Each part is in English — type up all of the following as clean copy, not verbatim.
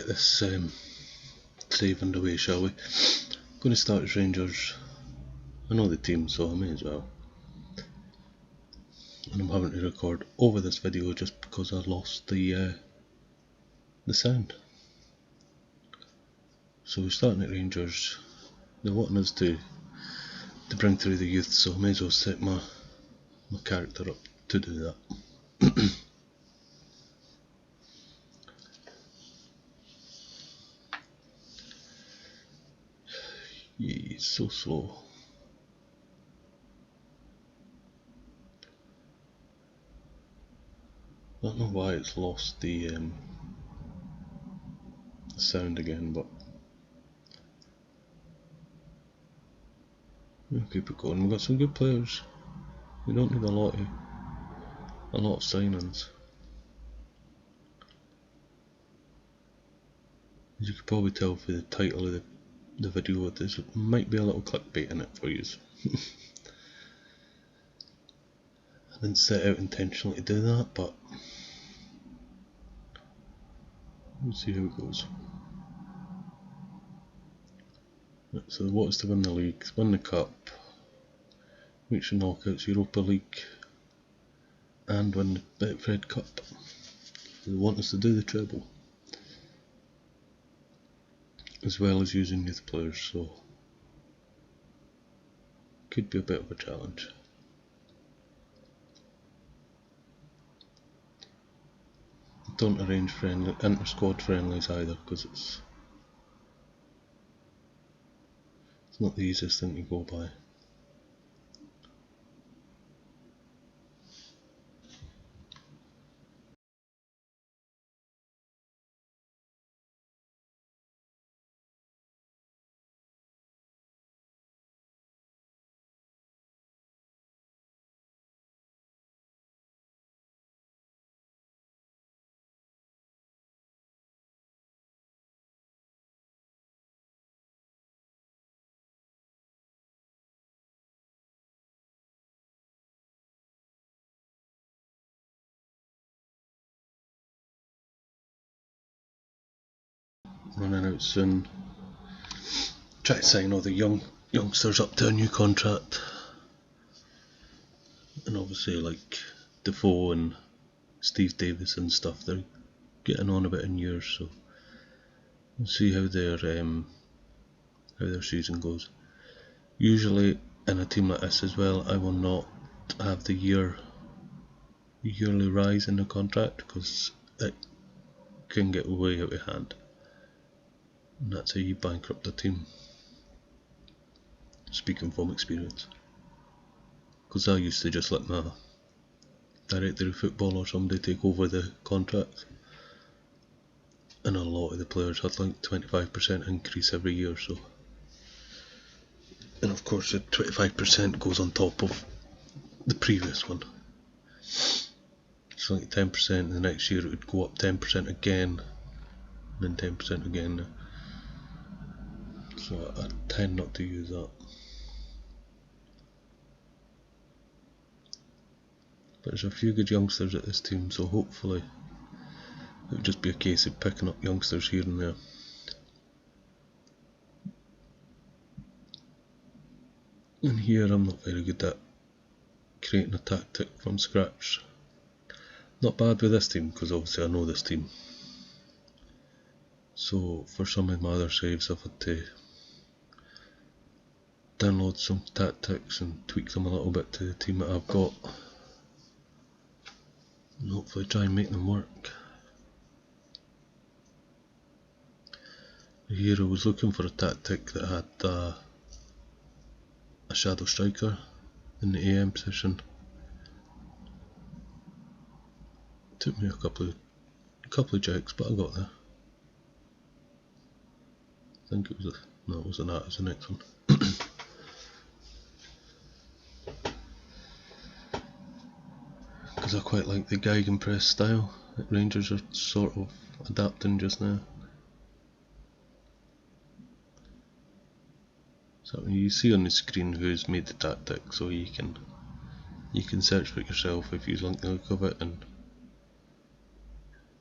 get this save underway, shall we? I'm going to start as Rangers. I know the team, so I may as well. And I'm having to record over this video just because I lost the sound. So we're starting at Rangers. They're wanting us to bring through the youth, so I may as well set my character up to do that. Yeah, it's so slow. I don't know why it's lost the sound again, but we'll keep it going. We've got some good players. We don't need a lot of signings. As you can probably tell from the title of the video, there might be a little clickbait in it for you. I didn't set out intentionally to do that, but we'll see how it goes. So what is to win the league? Win the cup, reach the knockouts, Europa League, and win the Betfred Cup. They want us to do the treble, as well as using youth players, so could be a bit of a challenge. Don't arrange inter-squad friendlies either, because it's not the easiest thing to go by. Running out soon. Try to sign all the youngsters up to a new contract, and obviously like Defoe and Steve Davis and stuff, they're getting on a bit in years, so we'll see how their season goes. Usually in a team like this as well, I will not have the yearly rise in the contract because it can get way out of hand, and that's how you bankrupt a team. Speaking from experience, because I used to just let my director of football or somebody take over the contract, and a lot of the players had like 25% increase every year, so, and of course the 25% goes on top of the previous one, so like 10%, the next year it would go up 10% again, and then 10% again, so I tend not to use that. But there's a few good youngsters at this team, so hopefully it would just be a case of picking up youngsters here and there. And here I'm not very good at creating a tactic from scratch. Not bad with this team, because obviously I know this team. So for some of my other saves I've had to download some tactics and tweak them a little bit to the team that I've got, and hopefully try and make them work. Here I was looking for a tactic that had a shadow striker in the AM position. It took me a couple of checks, but I got there. I think it was no, it wasn't that, it was the next one. Because I quite like the Gegenpress style that Rangers are sort of adapting just now. So you see on the screen who's made the tactic, so you can search for it yourself if you like the look of it and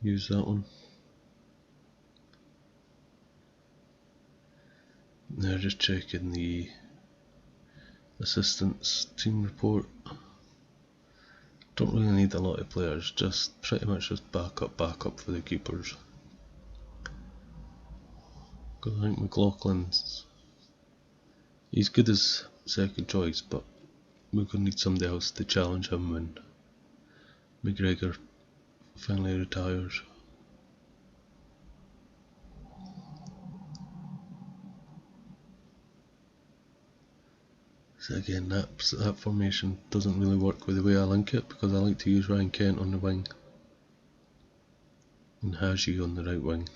use that one. They're just checking the assistants team report. Don't really need a lot of players, just pretty much just backup for the keepers. Because I think McLaughlin's, he's good as second choice, but we're going to need somebody else to challenge him when McGregor finally retires. So again, that formation doesn't really work with the way I link it, because I like to use Ryan Kent on the wing and Haji on the right wing.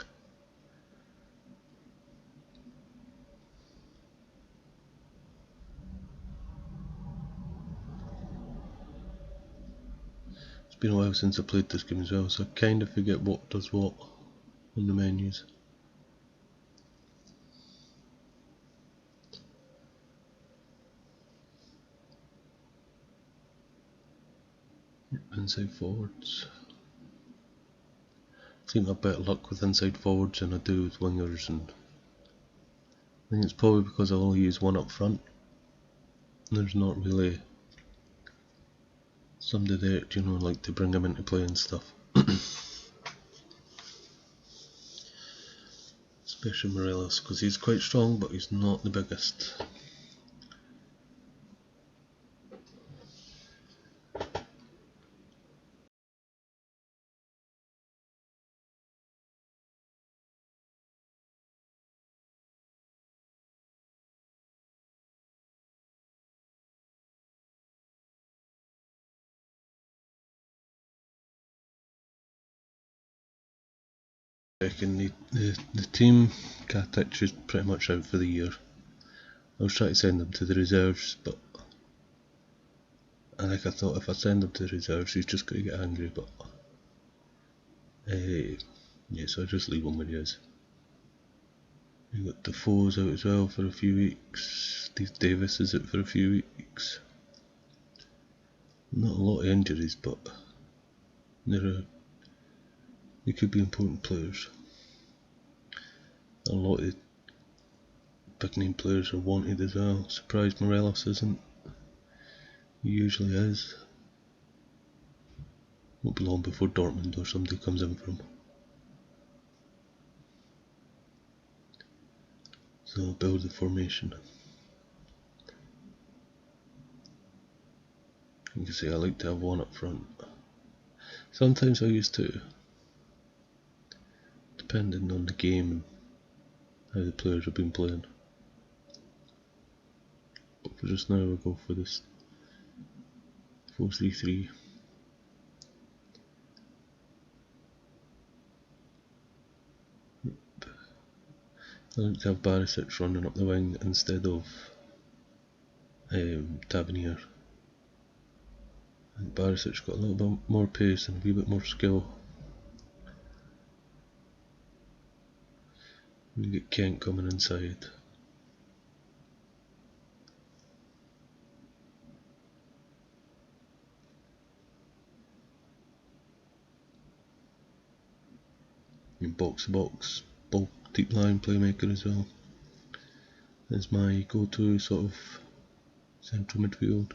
It's been a while since I played this game as well, so I kind of forget what does what on the menus. Inside forwards. I seem to have better luck with inside forwards than I do with wingers, and I think it's probably because I only use one up front. There's not really somebody there, like to bring him into play and stuff. Especially Morelos, because he's quite strong, but he's not the biggest. Checking the team, Katic is pretty much out for the year. I was trying to send him to the reserves, but I thought if I send him to the reserves, he's just going to get angry. But yeah, so I just leave him where he is. You got Defoe's out as well for a few weeks. Steve Davis is out for a few weeks. Not a lot of injuries, but they could be important players. A lot of big name players are wanted as well. Surprised Morelos isn't. He usually is. Won't be long before Dortmund or somebody comes in for him. So build the formation. You can see I like to have one up front. Sometimes I use two, depending on the game and how the players have been playing. But for just now we'll go for this 4-3-3. I like to have Barisic running up the wing instead of Tavernier. I think Barisic's got a little bit more pace and a wee bit more skill. We get Kent coming inside. And box to box, ball deep line playmaker as well. Is my go-to sort of central midfield.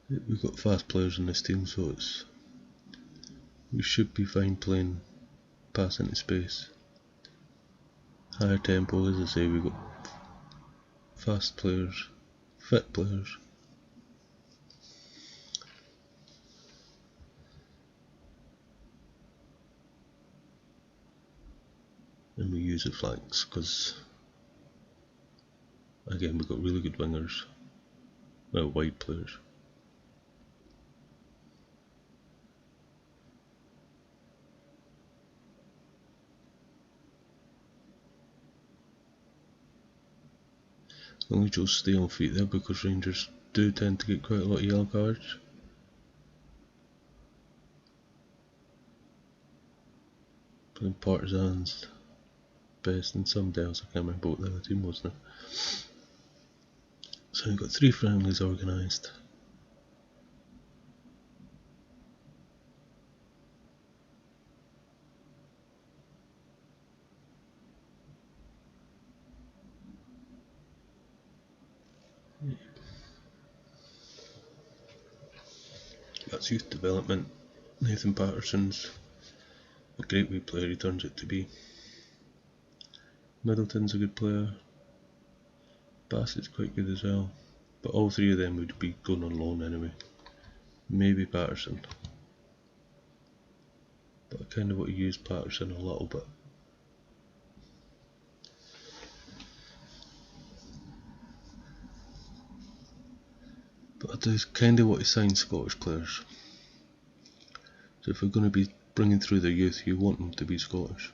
We've got fast players in this team, so we should be fine playing pass into space. Higher tempo, as I say, we've got fast players, fit players. And we use the flanks because, again, we've got really good wingers, wide players. Only just stay on feet there because Rangers do tend to get quite a lot of yellow cards. Playing Partizans, Best and somebody else, I can't remember what the other team was now. So we've got 3 friendlies organised. That's youth development. Nathan Patterson's a great wee player, he turns out to be. Middleton's a good player. Bassett's quite good as well. But all three of them would be going on loan anyway. Maybe Patterson. But I kind of want to use Patterson a little bit. But I do kind of want to sign Scottish players. So if we're going to be bringing through the youth, you want them to be Scottish.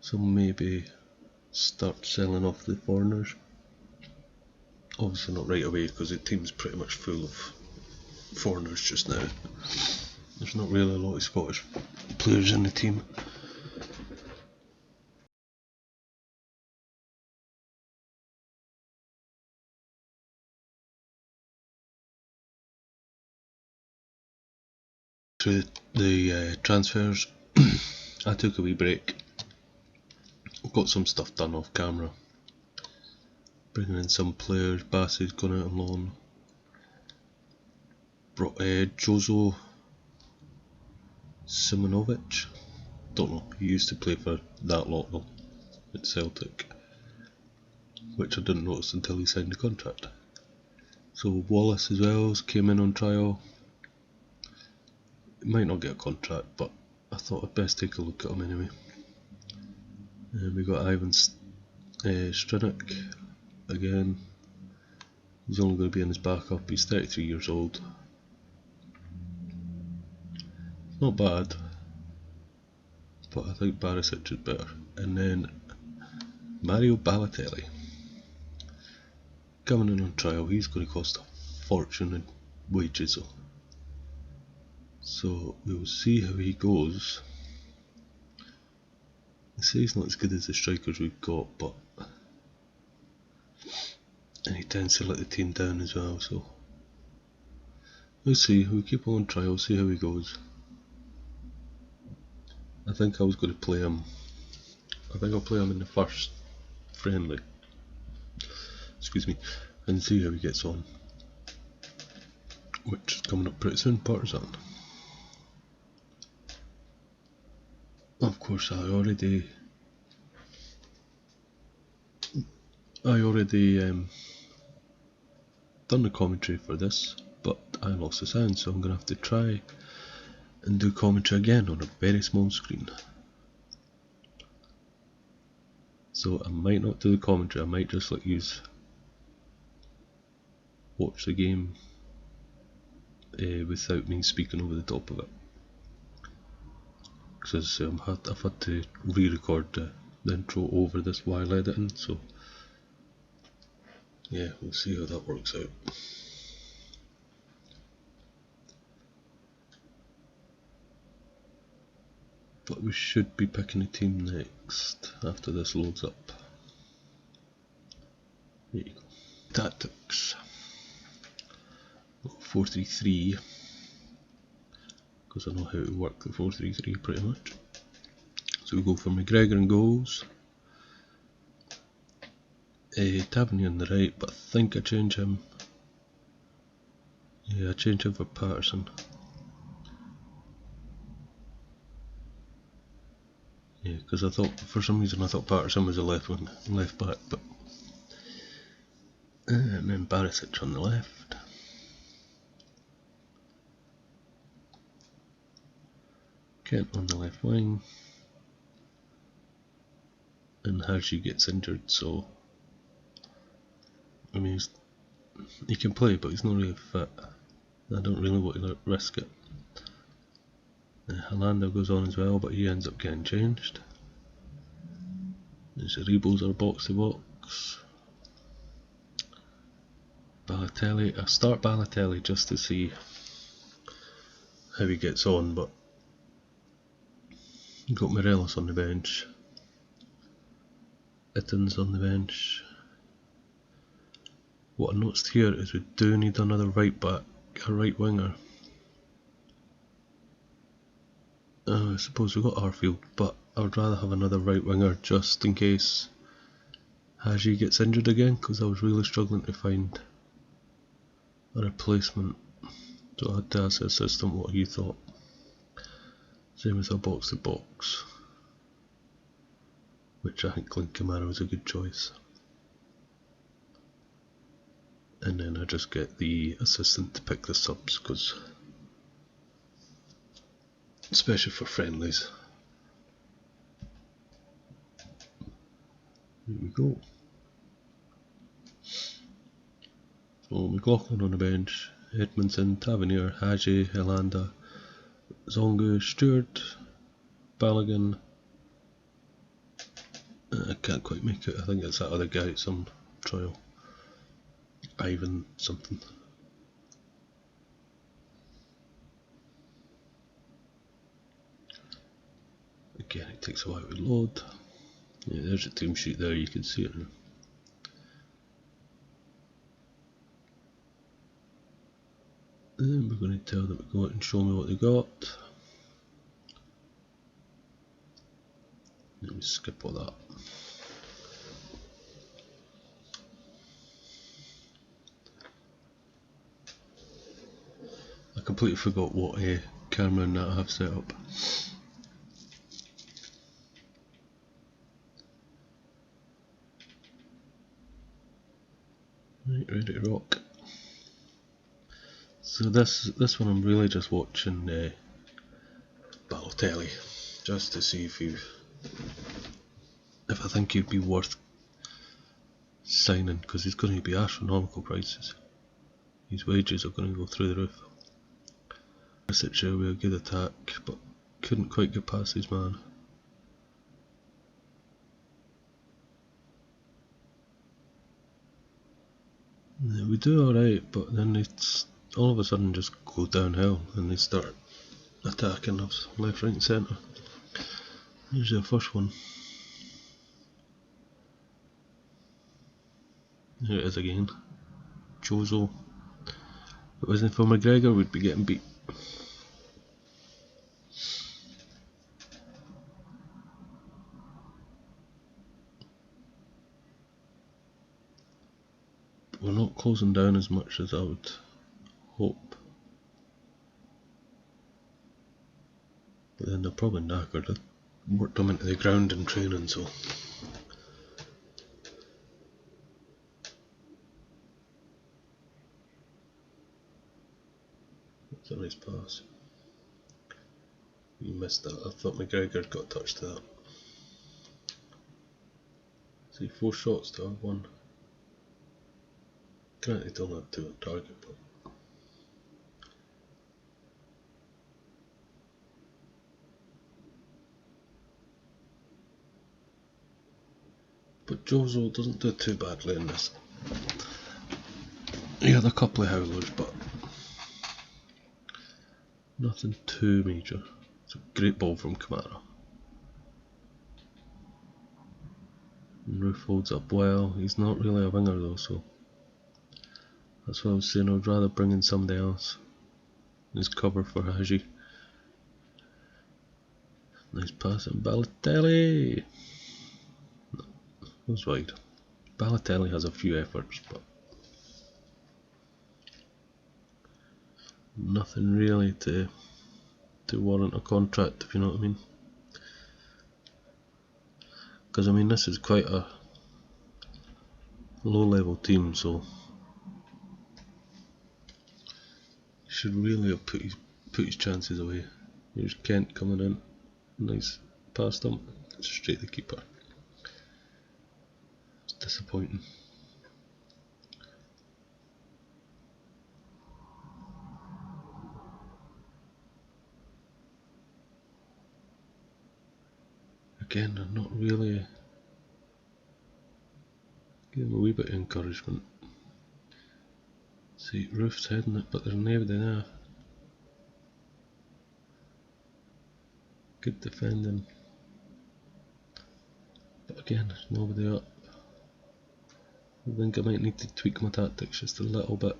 So maybe start selling off the foreigners. Obviously not right away because the team's pretty much full of foreigners just now. There's not really a lot of Scottish players in the team. To the transfers, I took a wee break. Got some stuff done off camera. Bringing in some players. Bassett's gone out on loan. Brought Jozo Simonovic. Don't know, he used to play for that lot though, at Celtic, which I didn't notice until he signed the contract. So Wallace as well came in on trial. He might not get a contract, but I thought I'd best take a look at him anyway. And we got Ivan Strinik again. He's only going to be in his backup. He's 33 years old. Not bad, but I think Barisic is better. And then Mario Balotelli coming in on trial. He's going to cost a fortune in wages though. So we'll see how he goes. They say he's not as good as the strikers we've got, but and he tends to let the team down as well, so we'll see. We'll keep him on trial, see how he goes. I think I was going to play him. I think I'll play him in the first friendly. Excuse me, and see how he gets on. Which is coming up pretty soon, Partizan. Of course, I already done the commentary for this, but I lost the sound, so I'm going to have to try and do commentary again on a very small screen. So I might not do the commentary, I might just let you watch the game without me speaking over the top of it. Because I've had to re-record the intro over this while editing, so yeah, we'll see how that works out. But we should be picking a team next after this loads up. There you go. Tactics. 4-3-3, because I know how to work the 4-3-3 pretty much. So we go for McGregor in goals. Tavernier on the right, but I think I change him. Yeah, I change him for Patterson. Yeah, because I thought, for some reason I thought Patterson was a left back, but and then Barisic on the left. Kent on the left wing. And Hershey gets injured, so I mean he can play, but he's not really fit. I don't really want to risk it. Helander goes on as well, but he ends up getting changed. There's Rebo's are box to box. Balotelli, I start Balotelli just to see how he gets on, but got Morelos on the bench. Itton's on the bench. What I noticed here is we do need another right back, a right winger. I suppose we've got Arfield, but I would rather have another right winger just in case Haji gets injured again, because I was really struggling to find a replacement, so I had to ask the assistant what he thought. Same with a box to box, which I think Clint Kamara was a good choice. And then I just get the assistant to pick the subs, because especially for friendlies. Here we go. So McLaughlin on the bench, Edmondson, Tavernier, Haji, Helanda, Zongu, Stewart, Balogun. I can't quite make it. I think it's that other guy at some trial. Ivan something. Again, it takes a while to load. Yeah, there's a team sheet there, you can see it now. And we're going to tell them to go out and show me what they got. Let me skip all that. I completely forgot what camera and that I have set up. Right, ready to rock. So this one I'm really just watching Balotelli, just to see if I think he'd be worth signing, because he's going to be astronomical prices. His wages are going to go through the roof. Perisic with a good attack, but couldn't quite get past his man. Yeah, we do alright, but then it's all of a sudden just go downhill and they start attacking us left, right and centre. Here's the first one. Here it is again. Jozo. If it wasn't for McGregor, we'd be getting beat. But we're not closing down as much as I would hope. But then they're probably knackered. I worked them into the ground in training, so. That's a nice pass. You missed that. I thought McGregor got touched to that. See, 4 shots to have 1. Granted, he only had 2 on target, but. But Jozo doesn't do too badly in this. He had a couple of howlers, but nothing too major. It's a great ball from Kamara. And Roof holds up well. He's not really a winger though, so that's what I was saying. I would rather bring in somebody else as cover for Haji. Nice pass on Balotelli. No, it was wide. Balotelli has a few efforts, but nothing really to warrant a contract, if you know what I mean. Because I mean, this is quite a low level team, so he should really have put his chances away. Here's Kent coming in. Nice pass dump. Straight the keeper. It's disappointing. Again, they're not really give him a wee bit of encouragement. See, Roof's heading it, but there's nobody there. Good defending. But again, there's nobody up. I think I might need to tweak my tactics just a little bit.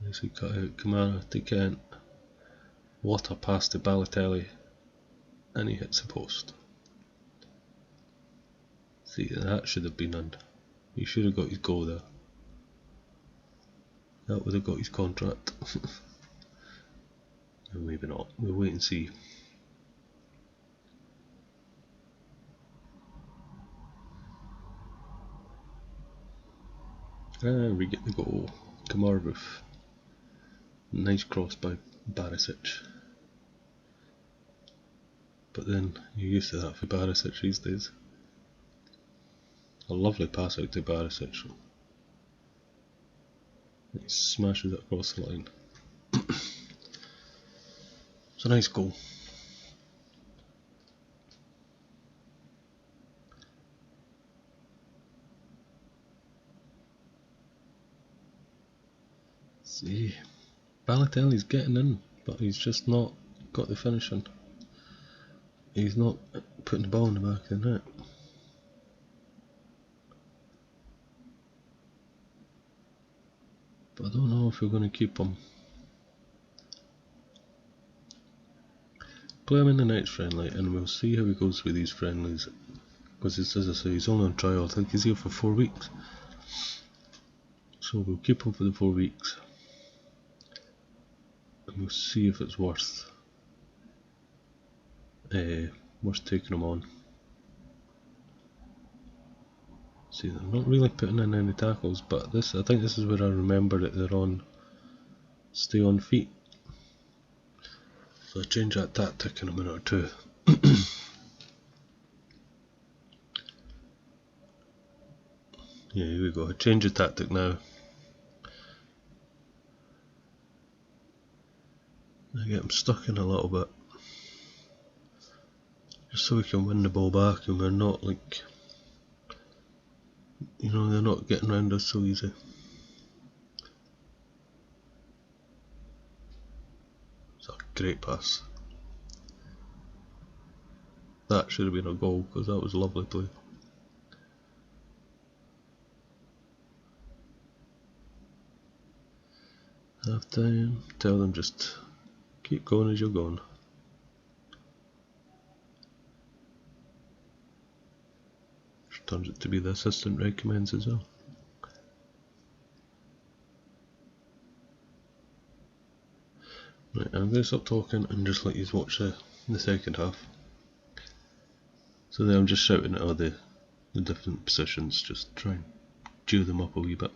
Nicely cut out Kamara to Kent. What a pass to Balotelli. And he hits the post. See, that should have been in. He should have got his goal there. That would have got his contract. No, maybe not. We'll wait and see. And we get the goal. Kamarov. Nice cross by Barisic. But then you're used to that for Barisic these days. A lovely pass out to Barisic. He smashes it across the line. It's a nice goal. See, Balotelli's getting in, but he's just not got the finishing. He's not putting the ball in the back of the net. But I don't know if we're going to keep him. Play him in the next friendly and we'll see how he goes with these friendlies. Because as I say, he's only on trial. I think he's here for 4 weeks. So we'll keep him for the 4 weeks. And we'll see if it's worth taking him on. See, they're not really putting in any tackles, but I think this is where I remember that they're on stay on feet. So I'll change that tactic in a minute or two. Yeah, here we go. I change the tactic now. I get them stuck in a little bit. Just so we can win the ball back and we're not like, you know, they're not getting around us so easy. It's a great pass. That should have been a goal because that was a lovely play. Half time, tell them just keep going as you're going. Which turns it to be the assistant recommends as well. Right, I'm going to stop talking and just let you watch the second half. So then I'm just shouting at all the different positions, just try and chew them up a wee bit.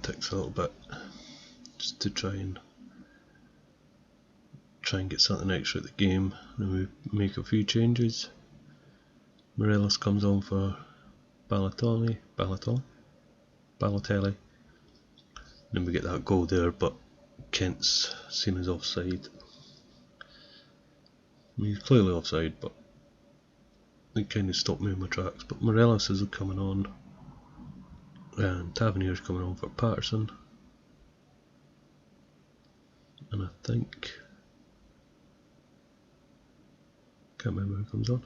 Takes a little bit just to try and get something extra at the game. Then we make a few changes. Morelos comes on for Balotelli. Then we get that goal there, but Kent's seen as offside. I mean, he's clearly offside, but it kind of stopped me in my tracks. But Morelos is coming on, and Tavernier's coming on for Patterson. And I think, can't remember who comes on.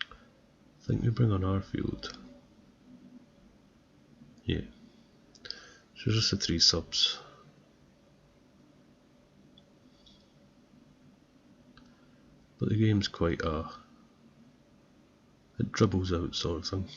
I think we bring on Arfield. Yeah. So just the 3 subs. But the game's quite it dribbles out sort of thing.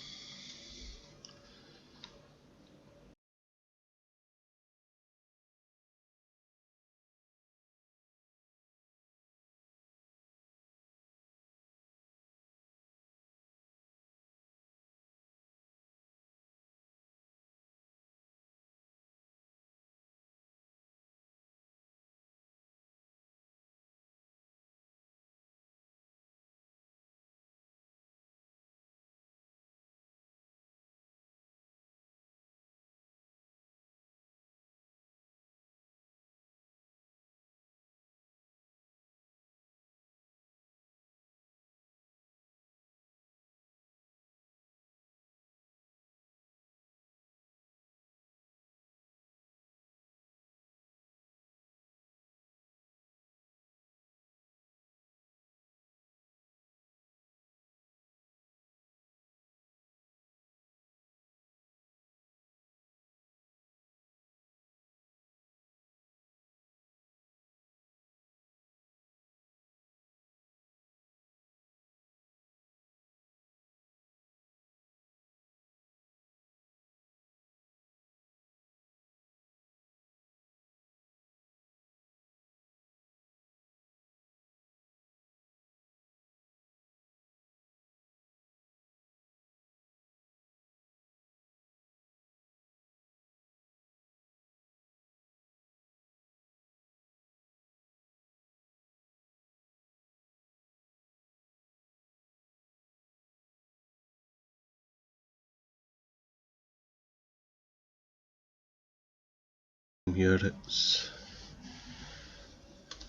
here. It's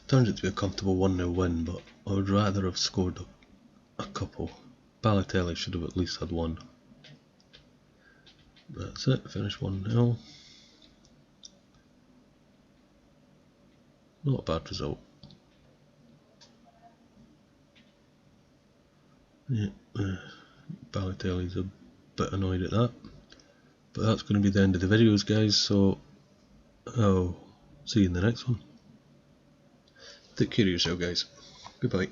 turns out to be a comfortable 1-0 win, but I would rather have scored a couple. Balotelli should have at least had one. That's it, finished 1-0. Not a bad result. Yeah, Balotelli's a bit annoyed at that. But that's going to be the end of the videos, guys, so I'll see you in the next one. Take care of yourself, guys. Goodbye.